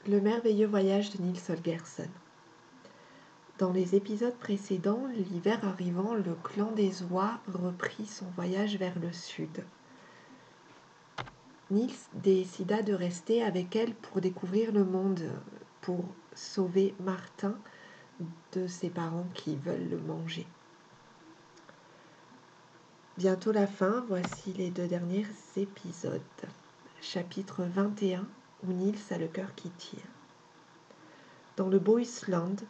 Le merveilleux voyage de Niels Holgersson. Dans les épisodes précédents, l'hiver arrivant, le clan des oies reprit son voyage vers le sud. Niels décida de rester avec elle pour découvrir le monde, pour sauver Martin de ses parents qui veulent le manger. Bientôt la fin, voici les 2 derniers épisodes. Chapitre 21, où Niels a le cœur qui tire. Dans le beau Island,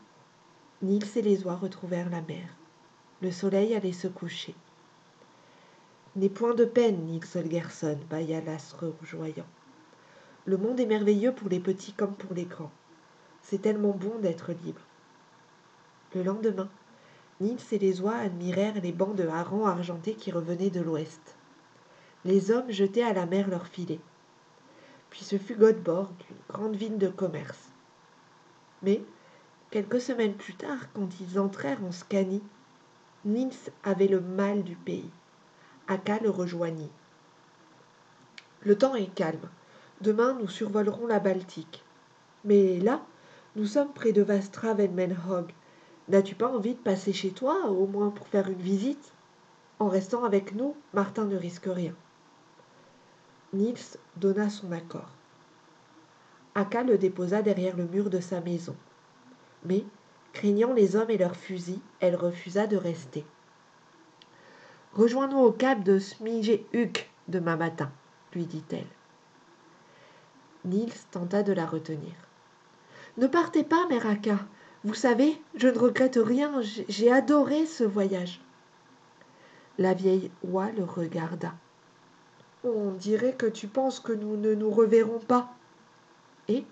Niels et les oies retrouvèrent la mer. Le soleil allait se coucher. « N'aie point de peine, Niels Holgersson, bâilla l'astre rougeoyant. Le monde est merveilleux pour les petits comme pour les grands. C'est tellement bon d'être libre. » Le lendemain, Niels et les oies admirèrent les bancs de harengs argentés qui revenaient de l'ouest. Les hommes jetaient à la mer leurs filets. Puis ce fut Göteborg, une grande ville de commerce. Mais, quelques semaines plus tard, quand ils entrèrent en Scanie, Niels avait le mal du pays. Akka le rejoignit. « Le temps est calme. Demain, nous survolerons la Baltique. Mais là, nous sommes près de Västra Vemmenhög. N'as-tu pas envie de passer chez toi, au moins pour faire une visite ? En restant avec nous, Martin ne risque rien. » Niels donna son accord. Akka le déposa derrière le mur de sa maison. Mais, craignant les hommes et leurs fusils, elle refusa de rester. « Rejoins-nous au cap de Smygehuk demain matin, lui dit-elle. Niels tenta de la retenir. « Ne partez pas, mère Akka. Vous savez, je ne regrette rien. J'ai adoré ce voyage. » La vieille oie le regarda. « On dirait que tu penses que nous ne nous reverrons pas. » Et,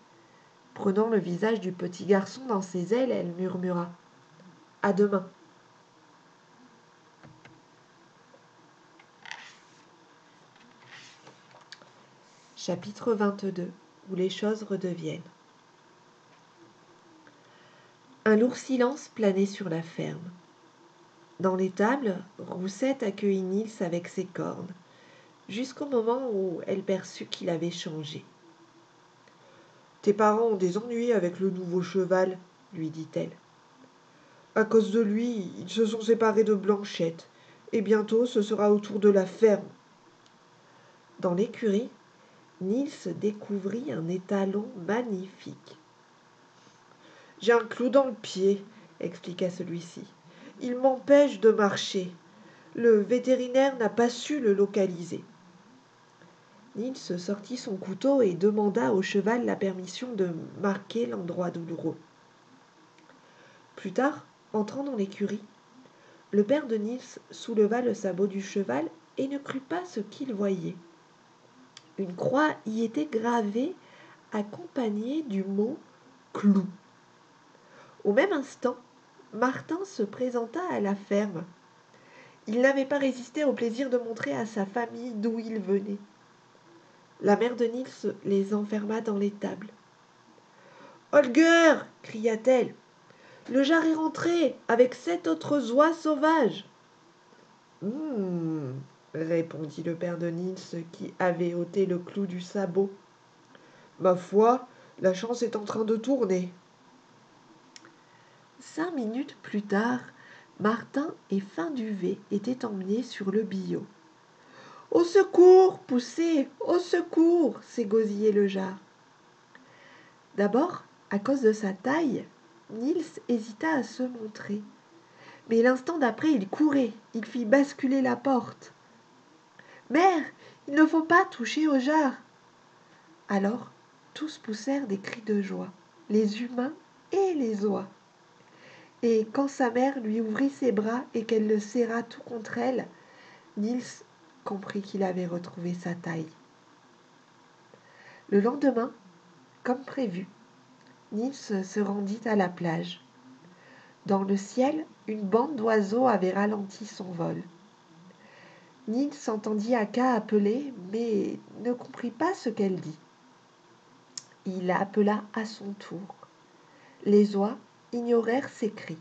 prenant le visage du petit garçon dans ses ailes, elle murmura. « À demain. » Chapitre 22, où les choses redeviennent. Un lourd silence planait sur la ferme. Dans l'étable, Roussette accueillit Niels avec ses cornes, jusqu'au moment où elle perçut qu'il avait changé. « Tes parents ont des ennuis avec le nouveau cheval, » lui dit-elle. « À cause de lui, ils se sont séparés de Blanchette, et bientôt ce sera au tour de la ferme. » Dans l'écurie, Niels découvrit un étalon magnifique. « J'ai un clou dans le pied, » expliqua celui-ci. « Il m'empêche de marcher. Le vétérinaire n'a pas su le localiser. » Niels sortit son couteau et demanda au cheval la permission de marquer l'endroit douloureux. Plus tard, entrant dans l'écurie, le père de Niels souleva le sabot du cheval et ne crut pas ce qu'il voyait. Une croix y était gravée, accompagnée du mot « clou ». Au même instant, Martin se présenta à la ferme. Il n'avait pas résisté au plaisir de montrer à sa famille d'où il venait. La mère de Niels les enferma dans l'étable. « Holger !» cria-t-elle. « Le jar est rentré avec 7 autres oies sauvages. » Répondit le père de Niels qui avait ôté le clou du sabot. « Ma foi, la chance est en train de tourner. » 5 minutes plus tard, Martin et Fin-Duvet étaient emmenés sur le billot. « Au secours, poussez, au secours !» s'égosillait le jar. D'abord, à cause de sa taille, Niels hésita à se montrer. Mais l'instant d'après, il courait, il fit basculer la porte. « Mère, il ne faut pas toucher au jar !» Alors, tous poussèrent des cris de joie, les humains et les oies. Et quand sa mère lui ouvrit ses bras et qu'elle le serra tout contre elle, Niels comprit qu'il avait retrouvé sa taille. Le lendemain, comme prévu, Niels se rendit à la plage. Dans le ciel, une bande d'oiseaux avait ralenti son vol. Niels entendit Akka appeler, mais ne comprit pas ce qu'elle dit. Il appela à son tour. Les oies ignorèrent ses cris.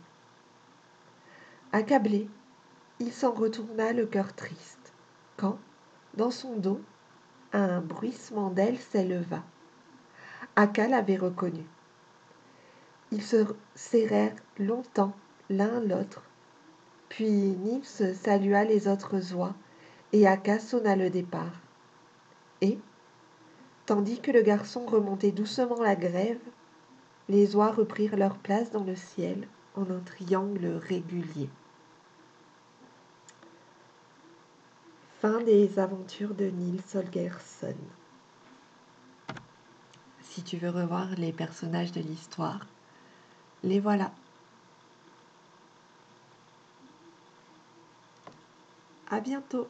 Accablé, il s'en retourna le cœur triste, quand, dans son dos, un bruissement d'ailes s'éleva. Akka l'avait reconnu. Ils se serrèrent longtemps l'un l'autre, puis Nils salua les autres oies et Akka sonna le départ. Et, tandis que le garçon remontait doucement la grève, les oies reprirent leur place dans le ciel en un triangle régulier. Fin des aventures de Nils Holgersson. Si tu veux revoir les personnages de l'histoire, les voilà. À bientôt.